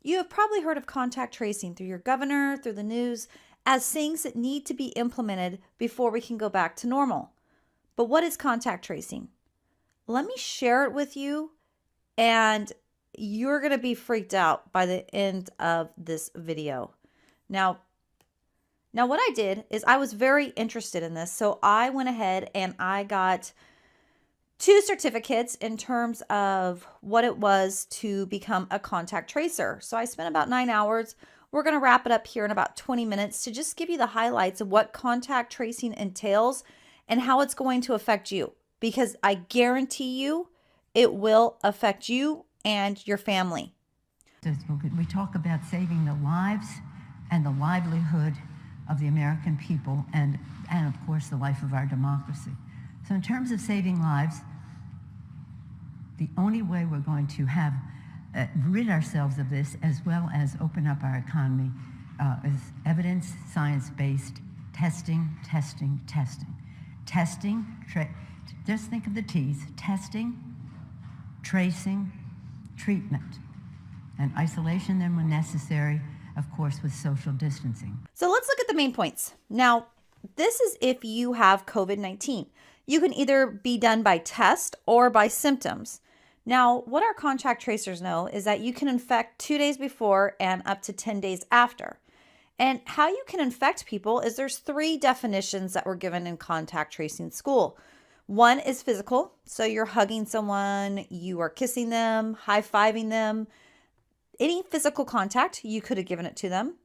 You have probably heard of contact tracing through your governor, through the news, as things that need to be implemented before we can go back to normal. But what is contact tracing? Let me share it with you, and you're going to be freaked out by the end of this video. Now, what I did is I was very interested in this. So I went ahead and I got 2 certificates in terms of what it was to become a contact tracer. So I spent about 9 hours. We're going to wrap it up here in about 20 minutes to just give you the highlights of what contact tracing entails and how it's going to affect you, because I guarantee you it will affect you and your family. We talk about saving the lives and the livelihood of the American people and of course, the life of our democracy. So in terms of saving lives, the only way we're going to have rid ourselves of this, as well as open up our economy, is evidence, science-based testing, testing, testing. Testing, just think of the T's: testing, tracing, treatment, and isolation then when necessary, of course, with social distancing. So let's look at the main points. Now, this is if you have COVID-19. You can either be done by test or by symptoms. Now, what our contact tracers know is that you can infect 2 days before and up to 10 days after. And how you can infect people is there's 3 definitions that were given in contact tracing school. One is physical. So you're hugging someone, you are kissing them, high-fiving them. Any physical contact, you could have given it to them.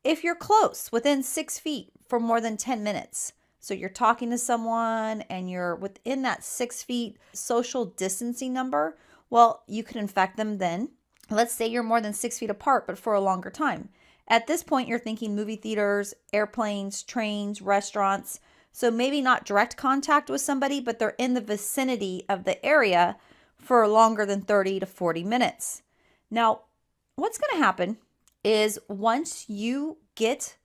If you're close, within 6 feet for more than 10 minutes, so you're talking to someone and you're within that 6 feet social distancing number, well, you could infect them then. Let's say you're more than 6 feet apart, but for a longer time. At this point, you're thinking movie theaters, airplanes, trains, restaurants. So maybe not direct contact with somebody, but they're in the vicinity of the area for longer than 30 to 40 minutes. Now, what's going to happen is once you get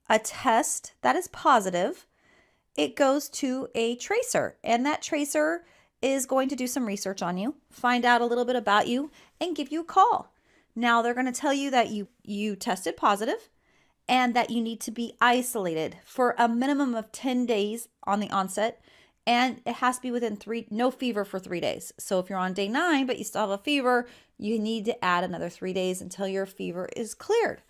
a test that is positive, it goes to a tracer, and that tracer is going to do some research on you, find out a little bit about you, and give you a call. Now, they're going to tell you that you tested positive and that you need to be isolated for a minimum of 10 days on the onset, and it has to be within no fever for 3 days. So if you're on day 9 but you still have a fever, you need to add another 3 days until your fever is cleared.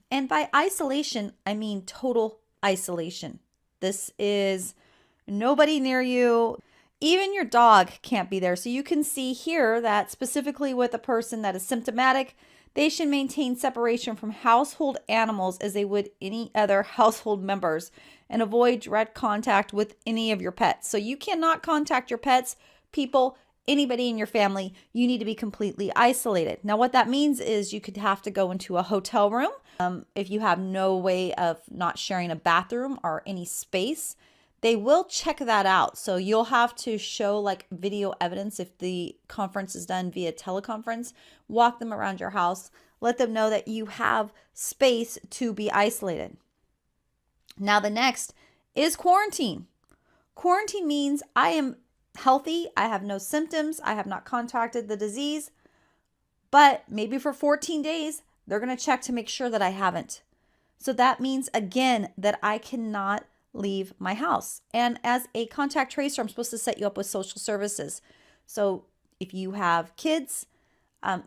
And by isolation, I mean total isolation. This is nobody near you. Even your dog can't be there. So you can see here that specifically with a person that is symptomatic, they should maintain separation from household animals as they would any other household members and avoid direct contact with any of your pets. So you cannot contact your pets, people, anybody in your family. You need to be completely isolated. Now, what that means is you could have to go into a hotel room. If you have no way of not sharing a bathroom or any space, they will check that out. So you'll have to show like video evidence if the conference is done via teleconference, walk them around your house, let them know that you have space to be isolated. Now, the next is quarantine. Quarantine means I am healthy, I have no symptoms, I have not contracted the disease, but maybe for 14 days, they're going to check to make sure that I haven't. So that means, again, that I cannot leave my house. And as a contact tracer, I'm supposed to set you up with social services. So if you have kids and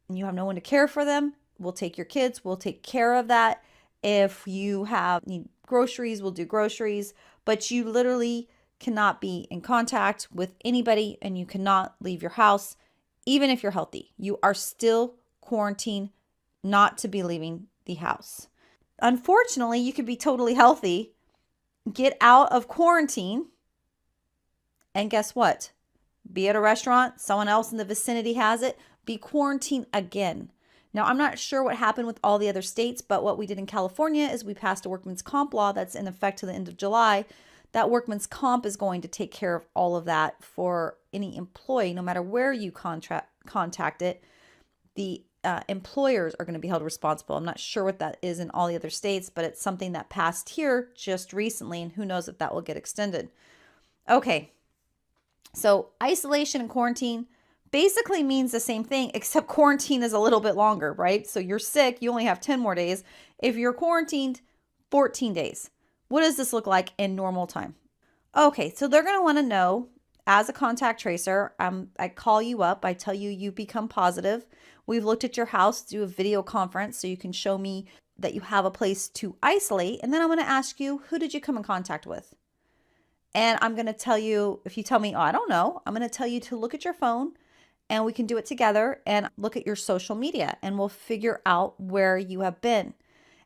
you have no one to care for them, we'll take your kids, we'll take care of that. If you need groceries, we'll do groceries, but you literally cannot be in contact with anybody and you cannot leave your house. Even if you're healthy, you are still quarantined not to be leaving the house. Unfortunately, you could be totally healthy, get out of quarantine, and guess what? Be at a restaurant, someone else in the vicinity has it, be quarantined again. Now, I'm not sure what happened with all the other states, but what we did in California is we passed a workman's comp law that's in effect to the end of July. That workman's comp is going to take care of all of that for any employee, no matter where you contact it. The employers are going to be held responsible. I'm not sure what that is in all the other states, but it's something that passed here just recently, and who knows if that will get extended. Okay, so isolation and quarantine, basically means the same thing, except quarantine is a little bit longer, right? So you're sick, you only have 10 more days. If you're quarantined, 14 days. What does this look like in normal time? Okay, so they're going to want to know, as a contact tracer, I call you up, I tell you you become positive. We've looked at your house, do a video conference so you can show me that you have a place to isolate. And then I'm going to ask you, who did you come in contact with? And I'm going to tell you, if you tell me, oh, I don't know, I'm going to tell you to look at your phone and we can do it together and look at your social media and we'll figure out where you have been.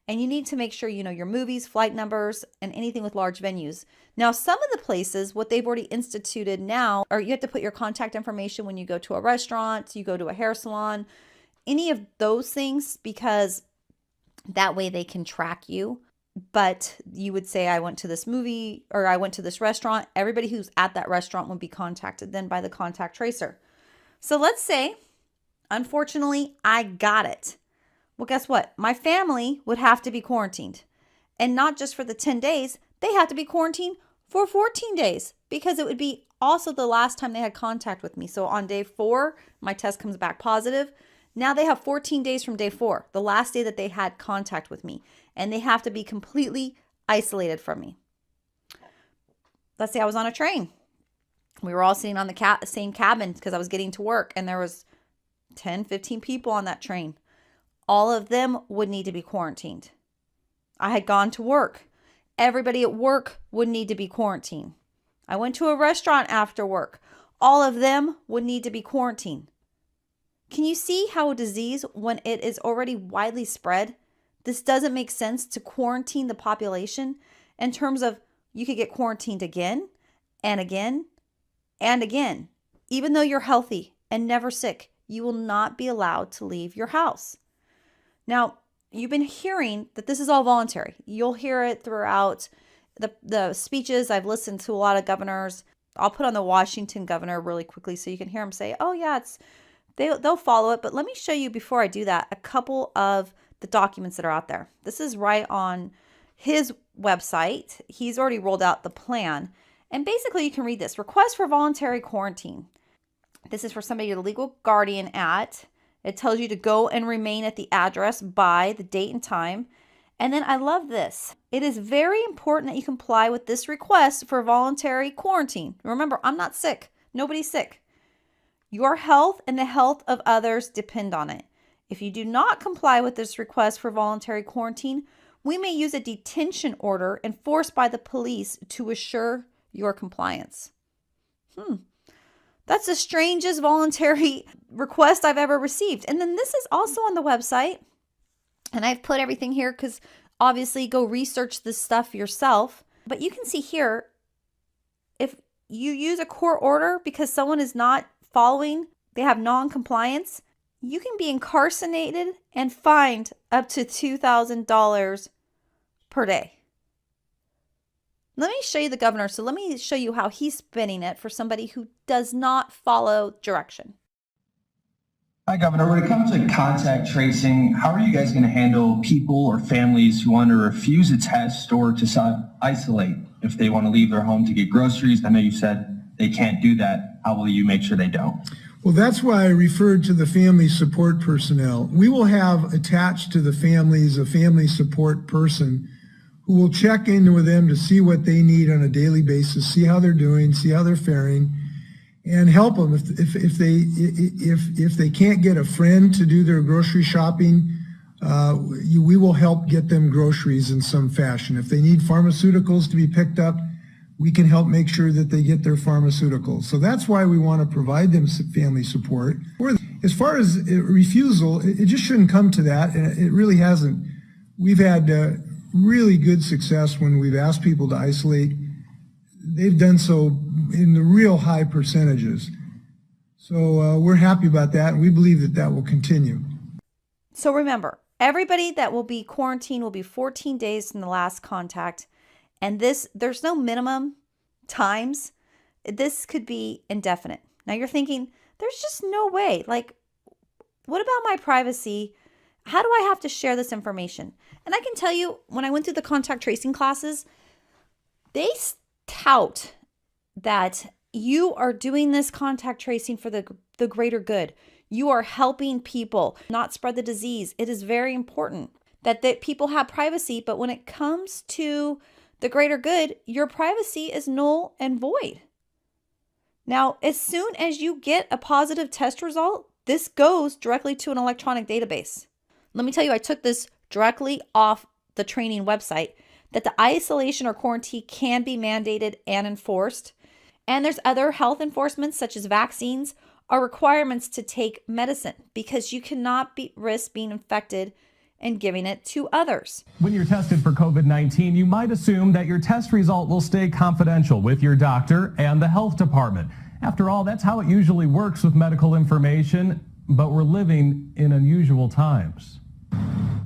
And you need to make sure you know your movies, flight numbers, and anything with large venues. Now, some of the places, what they've already instituted now, are you have to put your contact information when you go to a restaurant, you go to a hair salon, any of those things, because that way they can track you. But you would say, I went to this movie or I went to this restaurant. Everybody who's at that restaurant would be contacted then by the contact tracer. So let's say, unfortunately, I got it. Well, guess what? My family would have to be quarantined. And not just for the 10 days, they have to be quarantined for 14 days because it would be also the last time they had contact with me. So on day 4, my test comes back positive. Now they have 14 days from day 4, the last day that they had contact with me. And they have to be completely isolated from me. Let's say I was on a train. We were all sitting on the same cabin because I was getting to work. And there was 10, 15 people on that train. All of them would need to be quarantined. I had gone to work. Everybody at work would need to be quarantined. I went to a restaurant after work. All of them would need to be quarantined. Can you see how a disease, when it is already widely spread, this doesn't make sense to quarantine the population in terms of you could get quarantined again and again and again. Even though you're healthy and never sick, you will not be allowed to leave your house. Now, you've been hearing that this is all voluntary. You'll hear it throughout the speeches. I've listened to a lot of governors. I'll put on the Washington governor really quickly so you can hear him say, oh yeah, they'll follow it. But let me show you before I do that a couple of the documents that are out there. This is right on his website. He's already rolled out the plan. And basically you can read this. Request for voluntary quarantine. This is for somebody you're the legal guardian at. It tells you to go and remain at the address by the date and time. And then I love this. It is very important that you comply with this request for voluntary quarantine. Remember, I'm not sick. Nobody's sick. Your health and the health of others depend on it. If you do not comply with this request for voluntary quarantine, we may use a detention order enforced by the police to assure your compliance. That's the strangest voluntary request I've ever received. And then this is also on the website. And I've put everything here because obviously go research this stuff yourself. But you can see here, if you use a court order because someone is not following, they have non-compliance, you can be incarcerated and fined up to $2,000 per day. Let me show you the governor. So let me show you how he's spinning it for somebody who does not follow direction. Hi, Governor. When it comes to contact tracing, how are you guys going to handle people or families who want to refuse a test or to isolate if they want to leave their home to get groceries? I know you said they can't do that. How will you make sure they don't? Well, that's why I referred to the family support personnel. We will have attached to the families a family support person who will check in with them to see what they need on a daily basis, see how they're doing, see how they're faring, and help them if they can't get a friend to do their grocery shopping. We will help get them groceries in some fashion. If they need pharmaceuticals to be picked up, we can help make sure that they get their pharmaceuticals. So that's why we want to provide them family support. As far as refusal, it just shouldn't come to that, and it really hasn't. We've had really good success when we've asked people to isolate. They've done so in the real high percentages. So we're happy about that, and we believe that that will continue. So remember, everybody that will be quarantined will be 14 days from the last contact. And there's no minimum times. This could be indefinite. Now you're thinking, there's just no way. Like, what about my privacy? How do I have to share this information? And I can tell you, when I went through the contact tracing classes, they tout that you are doing this contact tracing for the the greater good. You are helping people not spread the disease. It is very important that people have privacy, but when it comes to the greater good, your privacy is null and void. Now, as soon as you get a positive test result, this goes directly to an electronic database. Let me tell you, I took this directly off the training website, that the isolation or quarantine can be mandated and enforced. And there's other health enforcements such as vaccines or requirements to take medicine, because you cannot risk being infected and giving it to others. When you're tested for COVID-19, you might assume that your test result will stay confidential with your doctor and the health department. After all, that's how it usually works with medical information, but we're living in unusual times.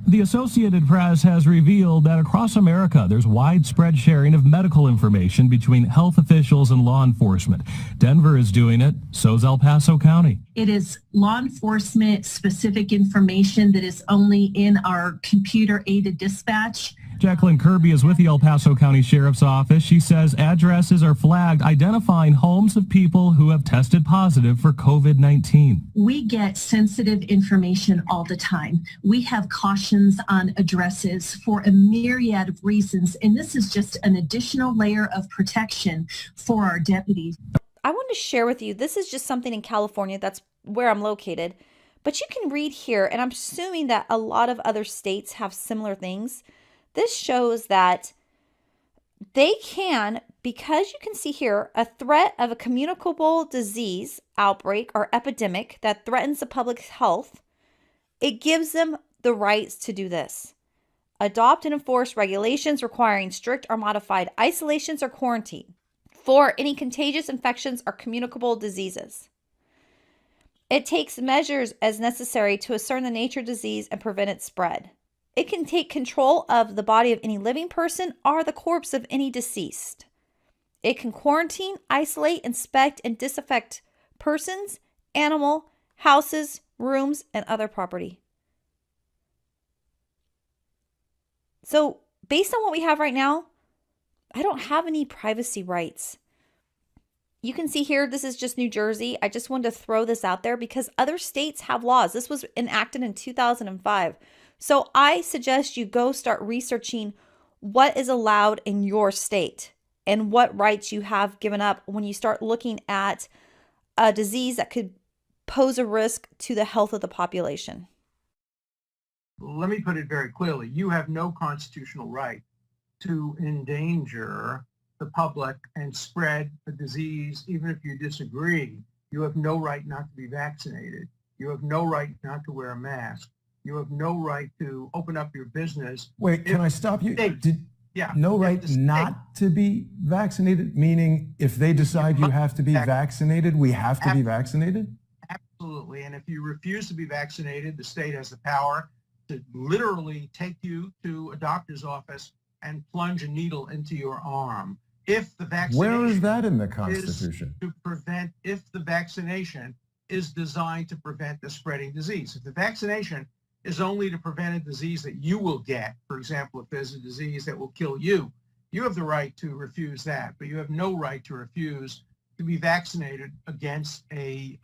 The Associated Press has revealed that across America, there's widespread sharing of medical information between health officials and law enforcement. Denver is doing it, so's El Paso County. It is law enforcement specific information that is only in our computer-aided dispatch. Jacqueline Kirby is with the El Paso County Sheriff's Office. She says addresses are flagged identifying homes of people who have tested positive for COVID-19. We get sensitive information all the time. We have cautions on addresses for a myriad of reasons, and this is just an additional layer of protection for our deputies. I want to share with you, this is just something in California, that's where I'm located, but you can read here, and I'm assuming that a lot of other states have similar things. This shows that they can, because you can see here, a threat of a communicable disease outbreak or epidemic that threatens the public health, it gives them the rights to do this. Adopt and enforce regulations requiring strict or modified isolations or quarantine for any contagious infections or communicable diseases. It takes measures as necessary to ascertain the nature of disease and prevent its spread. It can take control of the body of any living person or the corpse of any deceased. It can quarantine, isolate, inspect, and disinfect persons, animal, houses, rooms, and other property. So, based on what we have right now, I don't have any privacy rights. You can see here, this is just New Jersey. I just wanted to throw this out there because other states have laws. This was enacted in 2005. So I suggest you go start researching what is allowed in your state and what rights you have given up when you start looking at a disease that could pose a risk to the health of the population. Let me put it very clearly. You have no constitutional right to endanger the public and spread a disease, even if you disagree. You have no right not to be vaccinated. You have no right not to wear a mask. You have no right to open up your business. Wait, can I stop you? Yeah. No right not to be vaccinated, meaning if they decide you have to be vaccinated, we have to be vaccinated? Absolutely. And if you refuse to be vaccinated, the state has the power to literally take you to a doctor's office and plunge a needle into your arm. If the vaccination Where is that in the Constitution? If the vaccination is designed to prevent the spreading disease. If the vaccination is only to prevent a disease that you will get, for example, if there's a disease that will kill you, you have the right to refuse that, but you have no right to refuse to be vaccinated against a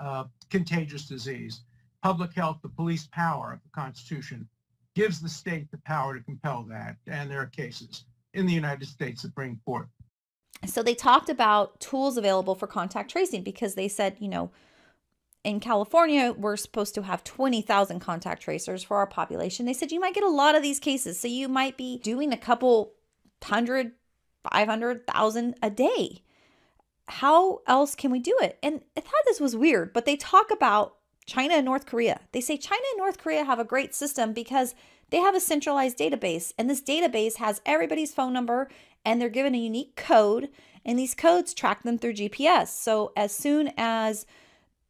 contagious disease. Public health, the police power of the Constitution, gives the state the power to compel that, and there are cases in the United States Supreme Court. So they talked about tools available for contact tracing because they said, in California, we're supposed to have 20,000 contact tracers for our population. They said you might get a lot of these cases. So you might be doing a couple 100, 500,000 a day. How else can we do it? And I thought this was weird, but they talk about China and North Korea. They say China and North Korea have a great system because they have a centralized database. And this database has everybody's phone number and they're given a unique code. And these codes track them through GPS. So as soon as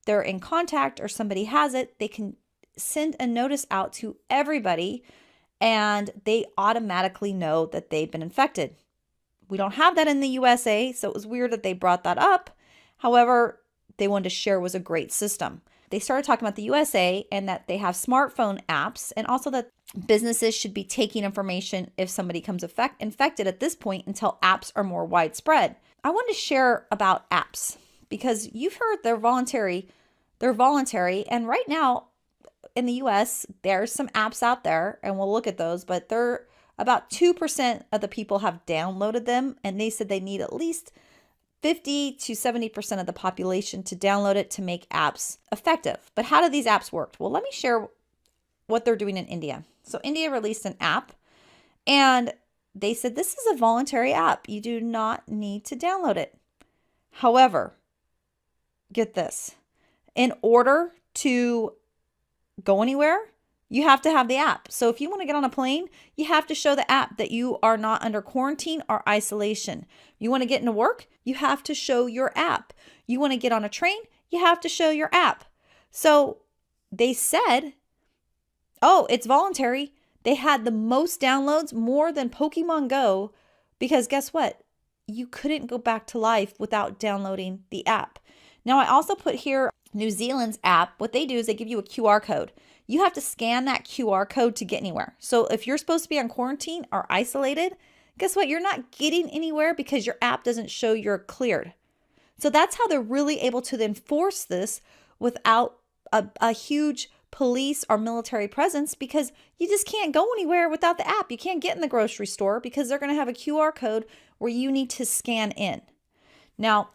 they're in contact or somebody has it, they can send a notice out to everybody and they automatically know that they've been infected. We don't have that in the USA, so it was weird that they brought that up. However, they wanted to share was a great system. They started talking about the USA and that they have smartphone apps and also that businesses should be taking information if somebody comes infected at this point until apps are more widespread. I wanted to share about apps because you've heard they're voluntary. They're voluntary. And right now in the US, there's some apps out there and we'll look at those, but they're about 2% of the people have downloaded them. And they said they need at least 50 to 70% of the population to download it to make apps effective. But how do these apps work? Well, let me share what they're doing in India. So India released an app and they said this is a voluntary app. You do not need to download it. However, get this. In order to go anywhere, you have to have the app. So if you want to get on a plane, you have to show the app that you are not under quarantine or isolation. You want to get into work, you have to show your app. You want to get on a train, you have to show your app. So they said, oh, it's voluntary. They had the most downloads, more than Pokemon Go, because guess what? You couldn't go back to life without downloading the app. Now, I also put here New Zealand's app. What they do is they give you a QR code. You have to scan that QR code to get anywhere. So if you're supposed to be on quarantine or isolated, guess what? You're not getting anywhere because your app doesn't show you're cleared. So that's how they're really able to enforce this without a huge police or military presence, because you just can't go anywhere without the app. You can't get in the grocery store because they're going to have a QR code where you need to scan in. Now,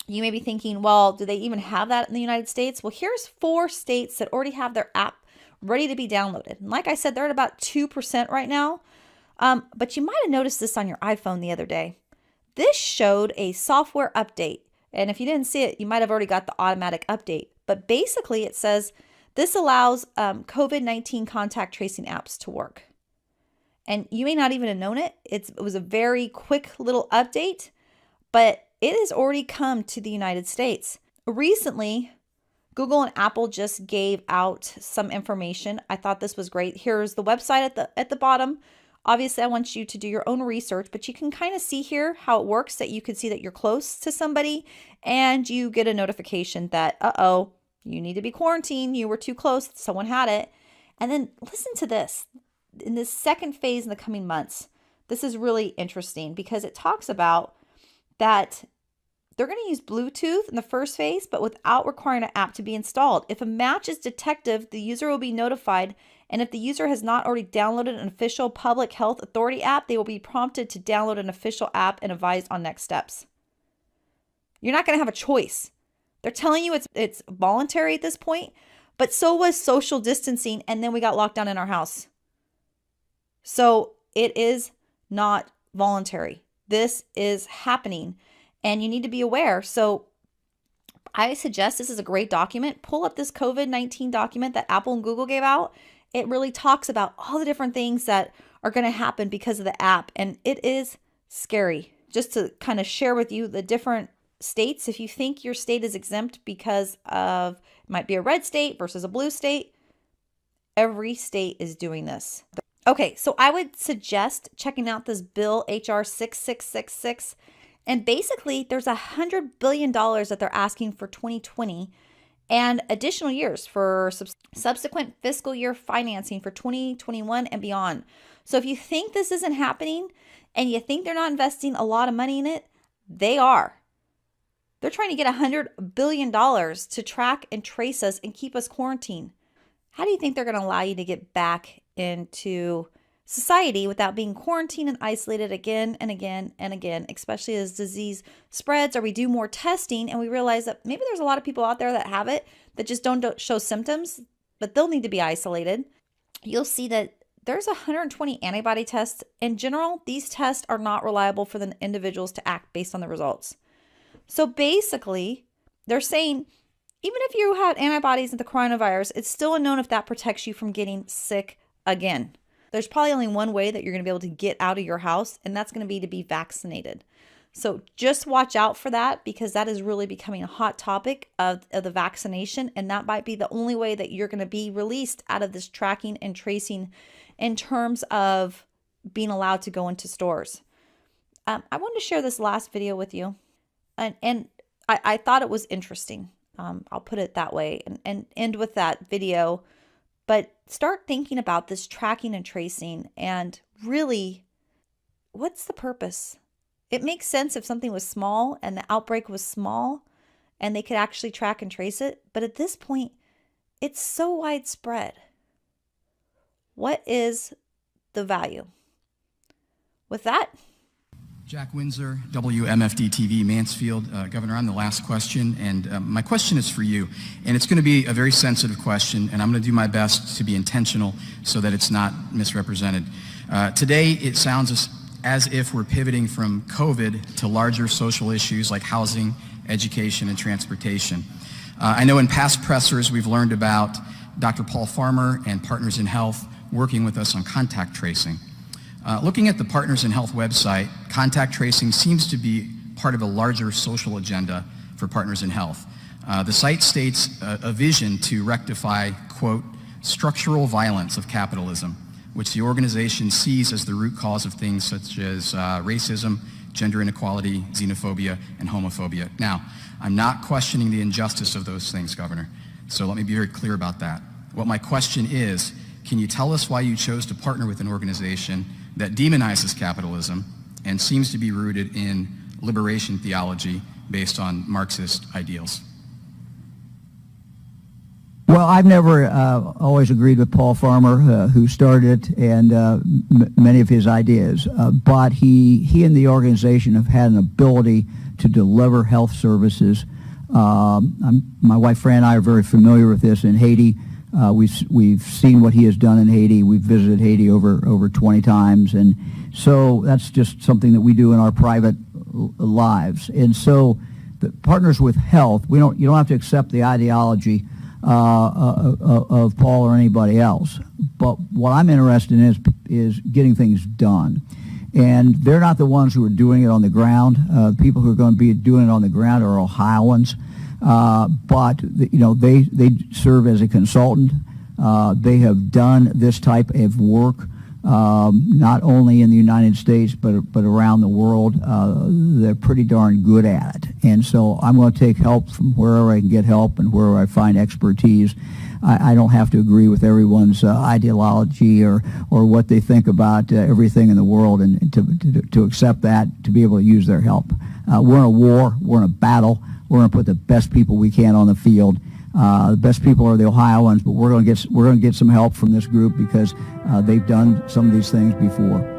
you may be thinking, well, do they even have that in the United States? Well, here's 4 states that already have their app ready to be downloaded. And like I said, they're at about 2% right now. But you might have noticed this on your iPhone the other day. This showed a software update. And if you didn't see it, you might have already got the automatic update. But basically it says this allows COVID-19 contact tracing apps to work. And you may not even have known it. It was a very quick little update, but it has already come to the United States. Recently, Google and Apple just gave out some information. I thought this was great. Here's the website at the bottom. Obviously, I want you to do your own research, but you can kind of see here how it works, that you can see that you're close to somebody and you get a notification that, uh-oh, you need to be quarantined. You were too close. Someone had it. And then listen to this. In this second phase in the coming months, this is really interesting because it talks about that they're going to use Bluetooth in the first phase, but without requiring an app to be installed. If a match is detected, the user will be notified. And if the user has not already downloaded an official public health authority app, they will be prompted to download an official app and advised on next steps. You're not going to have a choice. They're telling you it's voluntary at this point, but so was social distancing, and then we got locked down in our house. So it is not voluntary. This is happening and you need to be aware. So I suggest this is a great document. Pull up this COVID-19 document that Apple and Google gave out. It really talks about all the different things that are going to happen because of the app. And it is scary. Just to kind of share with you the different states. If you think your state is exempt because of, it might be a red state versus a blue state, every state is doing this. Okay, so I would suggest checking out this bill, HR 6666. And basically, there's $100 billion that they're asking for 2020 and additional years for subsequent fiscal year financing for 2021 and beyond. So if you think this isn't happening and you think they're not investing a lot of money in it, they are. They're trying to get $100 billion to track and trace us and keep us quarantined. How do you think they're going to allow you to get back into society without being quarantined and isolated again and again and again, especially as disease spreads or we do more testing and we realize that maybe there's a lot of people out there that have it that just don't show symptoms, but they'll need to be isolated. You'll see that there's 120 antibody tests. In general, these tests are not reliable for the individuals to act based on the results. So basically, they're saying even if you had antibodies at the coronavirus, it's still unknown if that protects you from getting sick again. There's probably only one way that you're going to be able to get out of your house, and that's going to be vaccinated. So just watch out for that, because that is really becoming a hot topic of the vaccination, and that might be the only way that you're going to be released out of this tracking and tracing in terms of being allowed to go into stores. I wanted to share this last video with you, and I thought it was interesting. I'll put it that way and end with that video. But start thinking about this tracking and tracing and really, what's the purpose? It makes sense if something was small and the outbreak was small and they could actually track and trace it. But at this point, it's so widespread. What is the value? With that, Jack Windsor, WMFD TV, Mansfield. Governor, I'm the last question, and my question is for you. And it's going to be a very sensitive question, and I'm going to do my best to be intentional so that it's not misrepresented. Today, it sounds as if we're pivoting from COVID to larger social issues like housing, education, and transportation. I know in past pressers we've learned about Dr. Paul Farmer and Partners in Health working with us on contact tracing. Looking at the Partners in Health website, contact tracing seems to be part of a larger social agenda for Partners in Health. The site states a vision to rectify, quote, structural violence of capitalism, which the organization sees as the root cause of things such as racism, gender inequality, xenophobia, and homophobia. Now, I'm not questioning the injustice of those things, Governor, so let me be very clear about that. What my question is, can you tell us why you chose to partner with an organization that demonizes capitalism and seems to be rooted in liberation theology based on Marxist ideals? Well, I've never always agreed with Paul Farmer, who started it, and many of his ideas. But he and the organization have had an ability to deliver health services. My wife Fran and I are very familiar with this in Haiti. We've seen what he has done in Haiti. We've visited Haiti over 20 times, and so that's just something that we do in our private lives. And so, the Partners with Health, you don't have to accept the ideology of Paul or anybody else. But what I'm interested in is getting things done. And they're not the ones who are doing it on the ground. The people who are going to be doing it on the ground are Ohioans. But they serve as a consultant. They have done this type of work not only in the United States but around the world. They're pretty darn good at it. And so I'm going to take help from wherever I can get help and wherever I find expertise. I don't have to agree with everyone's ideology or what they think about everything in the world, and to accept that, to be able to use their help. We're in a war. We're in a battle. We're going to put the best people we can on the field. The best people are the Ohioans, but we're going to get some help from this group because they've done some of these things before.